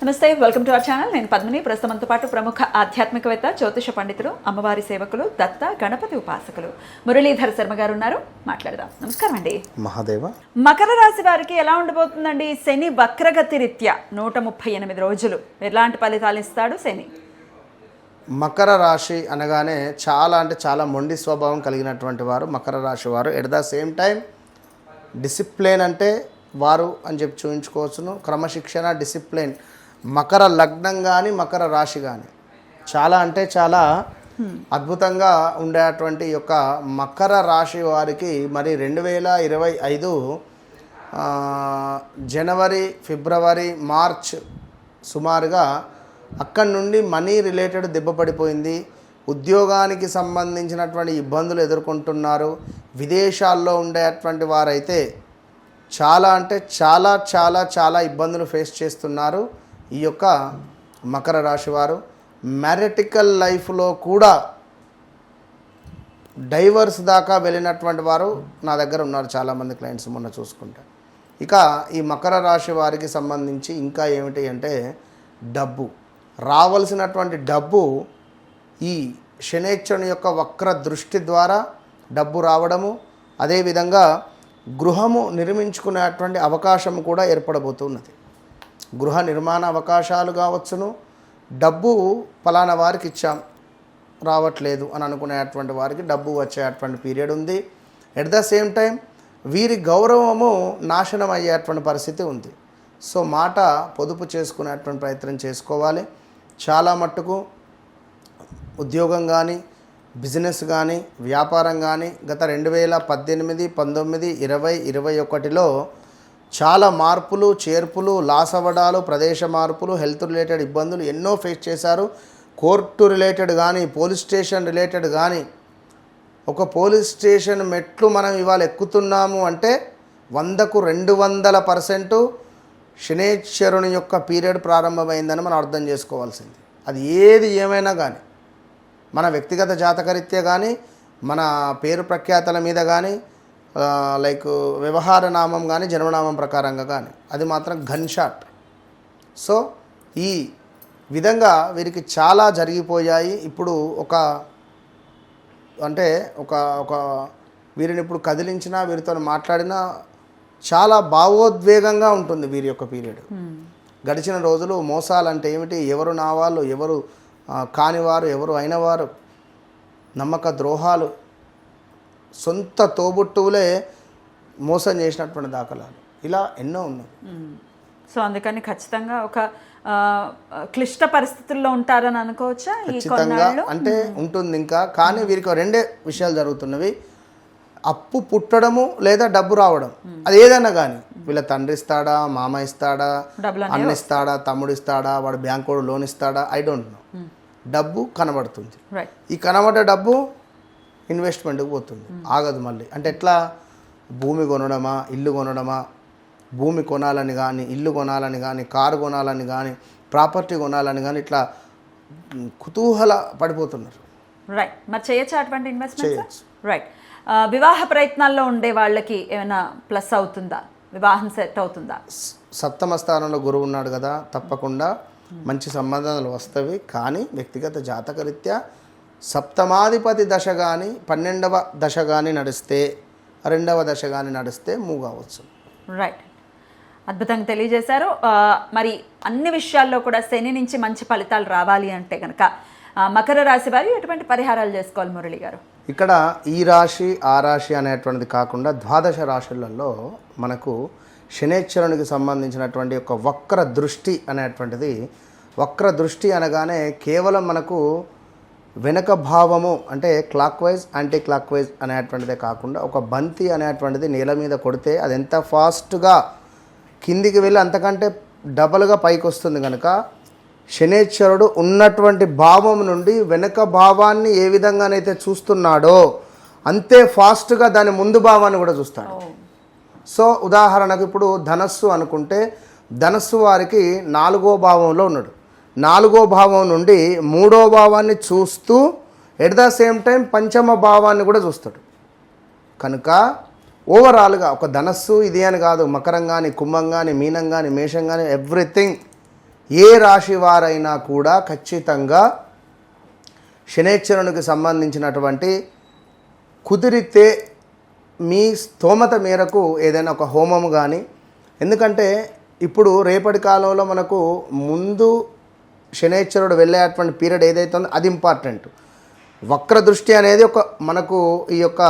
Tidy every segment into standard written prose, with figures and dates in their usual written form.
నమస్తే, welcome to our channel. నేను పద్మిని. ప్రస్తుతంతో పాటు ప్రముఖ ఆధ్యాత్మికవేత్త, జ్యోతిష పండితులు, అమ్మవారి సేవకులు, దత్త గణపతి ఉపాసకులు మురళీధర్ శర్మ గారు ఉన్నారు. మాట్లాడదాం. నమస్కారం అండి. మహాదేవ. మకర రాశి వారికి ఎలా ఉండబోతుందండి? శని వక్రగతి రీత్యా 138 రోజులు ఎలాంటి ఫలితాలు ఇస్తాడు శని? మకర రాశి అనగానే చాలా మొండి స్వభావం కలిగినటువంటి వారు మకర రాశి వారు. At the same time discipline అంటే వారు అని చెప్పి చూపించుకోవచ్చును. క్రమశిక్షణ, డిసిప్లిన్. మకర లగ్నం కానీ మకర రాశి కానీ చాలా అద్భుతంగా ఉండేటువంటి యొక్క మకర రాశి వారికి మరి 2025 జనవరి, ఫిబ్రవరి, మార్చ్ సుమారుగా అక్కడి నుండి మనీ రిలేటెడ్ దెబ్బ పడిపోయింది. ఉద్యోగానికి సంబంధించినటువంటి ఇబ్బందులు ఎదుర్కొంటున్నారు. విదేశాల్లో ఉండేటువంటి వారైతే చాలా ఇబ్బందులు ఫేస్ చేస్తున్నారు ఈ యొక్క మకర రాశి వారు. మ్యారిటికల్ లైఫ్లో కూడా డైవర్స్ దాకా వెళ్ళినటువంటి వారు నా దగ్గర ఉన్నారు చాలామంది క్లయింట్స్ మొన్న చూసుకుంటే. ఇక ఈ మకర రాశి వారికి సంబంధించి ఇంకా ఏమిటి అంటే డబ్బు, రావాల్సినటువంటి డబ్బు ఈ శనేశ్వరుని యొక్క వక్ర దృష్టి ద్వారా డబ్బు రావడము, అదేవిధంగా గృహము నిర్మించుకునేటువంటి అవకాశం కూడా ఏర్పడబోతున్నది. గృహ నిర్మాణ అవకాశాలు కావచ్చును. డబ్బు ఫలానా వారికి ఇచ్చాం రావట్లేదు అని అనుకునేటువంటి వారికి డబ్బు వచ్చేటువంటి పీరియడ్ ఉంది. ఎట్ ద సేమ్ టైం వీరి గౌరవము నాశనం అయ్యేటువంటి పరిస్థితి ఉంది. సో మాట పొదుపు చేసుకునేటువంటి ప్రయత్నం చేసుకోవాలి. చాలా మట్టుకు ఉద్యోగం కానీ, బిజినెస్ కానీ, వ్యాపారం కానీ గత 2018, 19, 20, 21లో చాలా మార్పులు, చేర్పులు, లాస్ అవ్వడాలు, ప్రదేశ మార్పులు, హెల్త్ రిలేటెడ్ ఇబ్బందులు ఎన్నో ఫేస్ చేశారు. కోర్టు రిలేటెడ్ కానీ, పోలీస్ స్టేషన్ రిలేటెడ్ కానీ, ఒక పోలీస్ స్టేషన్ మెట్లు మనం ఇవాళ ఎక్కుతున్నాము అంటే 100కు 200% శనేశ్వరుని యొక్క పీరియడ్ ప్రారంభమైందని మనం అర్థం చేసుకోవాల్సింది. అది ఏది ఏమైనా కానీ, మన వ్యక్తిగత జాతకరీత్యా కానీ, మన పేరు ప్రఖ్యాతల మీద కానీ, లైక్ వ్యవహార నామం కానీ, జన్మనామం ప్రకారంగా కానీ, అది మాత్రం గన్ షాట్. సో ఈ విధంగా వీరికి చాలా జరిగిపోయాయి. ఇప్పుడు ఒక వీరిని ఇప్పుడు కదిలించినా, వీరితో మాట్లాడినా చాలా భావోద్వేగంగా ఉంటుంది వీరి యొక్క పీరియడ్. గడిచిన రోజులు మోసాలంటే ఏమిటి, ఎవరు నా వాళ్ళు, ఎవరు కానివారు, ఎవరు అయినవారు, నమ్మక ద్రోహాలు, సొంత తోబుట్టువులే మోసం చేసినటువంటి దాఖలాలు, ఇలా ఎన్నో ఉన్నాయి. సో అందుకని ఖచ్చితంగా ఒక క్లిష్ట పరిస్థితుల్లో ఉంటారని అనుకోవచ్చా? ఖచ్చితంగా అంటే ఉంటుంది. ఇంకా కానీ వీరికి రెండే విషయాలు జరుగుతున్నవి: అప్పు పుట్టడము లేదా డబ్బు రావడం. అది ఏదైనా కానీ, వీళ్ళ తండ్రి ఇస్తాడా, మామ ఇస్తాడా, అన్న ఇస్తాడా, తమ్ముడు ఇస్తాడా, వాడు బ్యాంకు లోన్ ఇస్తాడా, ఐ డోంట్ నో. డబ్బు కనబడుతుంది. ఈ కనబడ్డ డబ్బు ఇన్వెస్ట్మెంట్కి పోతుంది, ఆగదు మళ్ళీ. అంటే ఎట్లా? భూమి కొనడమా, ఇల్లు కొనడమా, భూమి కొనాలని కానీ, ఇల్లు కొనాలని కానీ, కారు కొనాలని కానీ, ప్రాపర్టీ కొనాలని కానీ, ఇట్లా కుతూహల పడిపోతున్నారు. రైట్. మరి చేయొచ్చా అటువంటి ఇన్వెస్ట్మెంట్స్? రైట్. వివాహ ప్రయత్నాల్లో ఉండే వాళ్ళకి ఏమైనా ప్లస్ అవుతుందా? వివాహం సెట్ అవుతుందా? సప్తమ స్థానంలో గురువు ఉన్నాడు కదా, తప్పకుండా మంచి సంబంధాలు వస్తవి. కానీ వ్యక్తిగత జాతకరీత్యా సప్తమాధిపతి దశ కానీ, 12వ దశ కానీ నడిస్తే, 2వ దశ కానీ నడిస్తే మూవ్ కావచ్చు. రైట్. అద్భుతంగా తెలియజేశారు. మరి అన్ని విషయాల్లో కూడా శని నుంచి మంచి ఫలితాలు రావాలి అంటే కనుక మకర రాశి వారు ఎటువంటి పరిహారాలు చేసుకోవాలి మురళి గారు? ఇక్కడ ఈ రాశి ఆ రాశి అనేటువంటిది కాకుండా ద్వాదశ రాశులలో మనకు శనేశ్వరునికి సంబంధించినటువంటి ఒక వక్ర దృష్టి అనేటువంటిది. వక్ర దృష్టి అనగానే కేవలం మనకు వెనక భావము అంటే clockwise, anticlockwise అనేటువంటిదే కాకుండా, ఒక బంతి అనేటువంటిది నేల మీద కొడితే అది ఎంత ఫాస్ట్గా కిందికి వెళ్ళి అంతకంటే డబల్గా పైకి వస్తుంది. కనుక శనేశ్వరుడు ఉన్నటువంటి భావం నుండి వెనక భావాన్ని ఏ విధంగానైతే చూస్తున్నాడో అంతే ఫాస్ట్గా దాని ముందు భావాన్ని కూడా చూస్తాడు. సో ఉదాహరణకు ఇప్పుడు ధనస్సు అనుకుంటే, ధనస్సు వారికి 4వ భావంలో ఉన్నాడు. 4వ భావం నుండి 3వ భావాన్ని చూస్తూ ఎట్ ద సేమ్ టైం 5వ భావాన్ని కూడా చూస్తాడు. కనుక ఓవరాల్గా ఒక ధనస్సు ఇది అని కాదు, మకరం కానీ, కుంభం కానీ, మీనం కానీ, మేషం కానీ, ఎవ్రీథింగ్ ఏ రాశి వారైనా కూడా ఖచ్చితంగా శనేశ్వరునికి సంబంధించినటువంటి కుదిరితే మీ స్తోమత మేరకు ఏదైనా ఒక హోమం కానీ, ఎందుకంటే ఇప్పుడు రేపటి కాలంలో మనకు ముందు శనేశ్వరుడు వెళ్ళేటువంటి పీరియడ్ ఏదైతే ఉందో అది ఇంపార్టెంట్. వక్ర దృష్టి అనేది మనకు ఈ యొక్క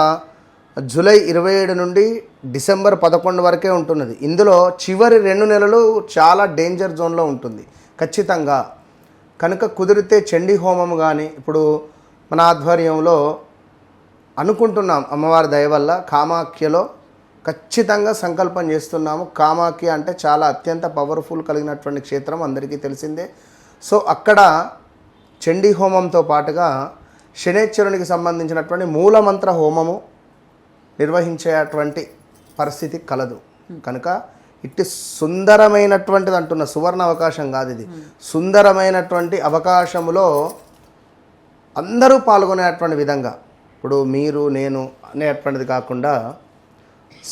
జూలై 27 నుండి డిసెంబర్ 11 వరకే ఉంటున్నది. ఇందులో చివరి 2 నెలలు చాలా డేంజర్ జోన్లో ఉంటుంది ఖచ్చితంగా. కనుక కుదిరితే చండీ హోమం కానీ, ఇప్పుడు మన ఆధ్వర్యంలో అనుకుంటున్నాం అమ్మవారి దయ వల్ల కామాఖ్యలో ఖచ్చితంగా సంకల్పం చేస్తున్నాము. కామాఖ్య అంటే చాలా అత్యంత పవర్ఫుల్ కలిగినటువంటి క్షేత్రం అందరికీ తెలిసిందే. సో అక్కడ చండీ హోమంతో పాటుగా శనేశ్వరునికి సంబంధించినటువంటి మూలమంత్ర హోమము నిర్వహించేటువంటి పరిస్థితి కలదు. కనుక ఇట్టి సుందరమైనటువంటిది అంటున్న సువర్ణ అవకాశం కాదు ఇది, సుందరమైనటువంటి అవకాశములో అందరూ పాల్గొనేటువంటి విధంగా, ఇప్పుడు మీరు నేను అనేటువంటిది కాకుండా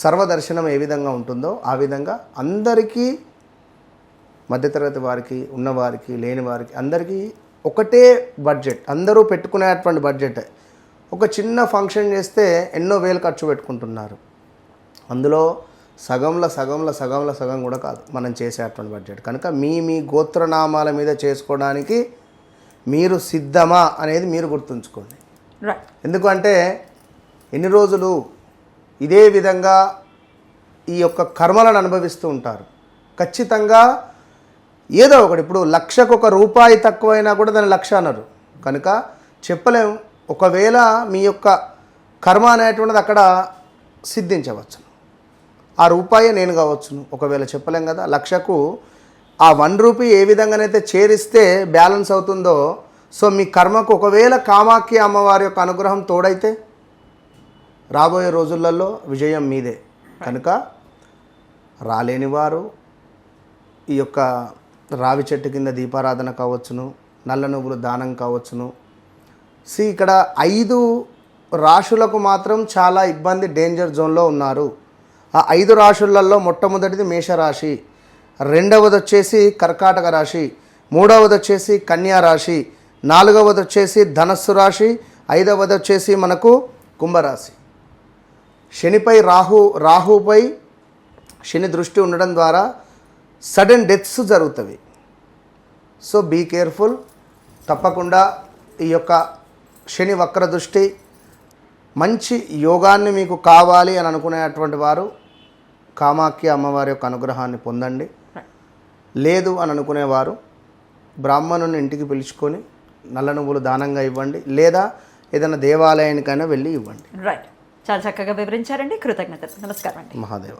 సర్వదర్శనం ఏ విధంగా ఉంటుందో ఆ విధంగా అందరికీ, మధ్యతరగతి వారికి, ఉన్నవారికి, లేని వారికి అందరికీ ఒకటే బడ్జెట్, అందరూ పెట్టుకునేటువంటి బడ్జెట్. ఒక చిన్న ఫంక్షన్ చేస్తే ఎన్నో వేలు ఖర్చు పెట్టుకుంటున్నారు. అందులో సగం కూడా కాదు మనం చేసేటువంటి బడ్జెట్. కనుక మీ గోత్రనామాల మీద చేసుకోవడానికి మీరు సిద్ధమా అనేది మీరు గుర్తుంచుకోండి. ఎందుకంటే ఎన్ని రోజులు ఇదే విధంగా ఈ యొక్క కర్మలను అనుభవిస్తూ ఉంటారు. ఖచ్చితంగా ఏదో ఒకటి, ఇప్పుడు లక్షకు ₹1 తక్కువైనా కూడా దాన్ని లక్ష అన్నారు. కనుక చెప్పలేము, ఒకవేళ మీ యొక్క కర్మ అనేటువంటిది అక్కడ సిద్ధించవచ్చు. ఆ రూపాయే నేను కావచ్చును, ఒకవేళ చెప్పలేం కదా. లక్షకు ఆ ₹1 ఏ విధంగానైతే చేరిస్తే బ్యాలెన్స్ అవుతుందో, సో మీ కర్మకు ఒకవేళ కామాఖ్య అమ్మవారి యొక్క అనుగ్రహం తోడైతే రాబోయే రోజులలో విజయం మీదే. కనుక రాలేని వారు ఈ యొక్క రావి చెట్టు కింద దీపారాధన కావచ్చును, నల్ల నువ్వులు దానం కావచ్చును. ఇక్కడ 5 రాశులకు మాత్రం చాలా ఇబ్బంది, డేంజర్ జోన్లో ఉన్నారు. ఆ 5 రాశులలో మొట్టమొదటిది మేషరాశి, రెండవది వచ్చేసి కర్కాటక రాశి, మూడవది వచ్చేసి కన్యా రాశి, నాలుగవది వచ్చేసి ధనస్సు రాశి, ఐదవది వచ్చేసి మనకు కుంభరాశి. శనిపై రాహుపై శని దృష్టి ఉండడం ద్వారా సడన్ డెత్స్ జరుగుతాయి. So be careful. తప్పకుండా ఈ యొక్క శని వక్ర దృష్టి, మంచి యోగాన్ని మీకు కావాలి అని అనుకునేటువంటి వారు కామాఖ్య అమ్మవారి యొక్క అనుగ్రహాన్ని పొందండి. లేదు అని అనుకునేవారు బ్రాహ్మణుని ఇంటికి పిలుచుకొని నల్ల నువ్వులు దానంగా ఇవ్వండి, లేదా ఏదైనా దేవాలయానికైనా వెళ్ళి ఇవ్వండి. రైట్, చాలా చక్కగా వివరించారండి. కృతజ్ఞతలు. నమస్కారం అండి. మహాదేవ.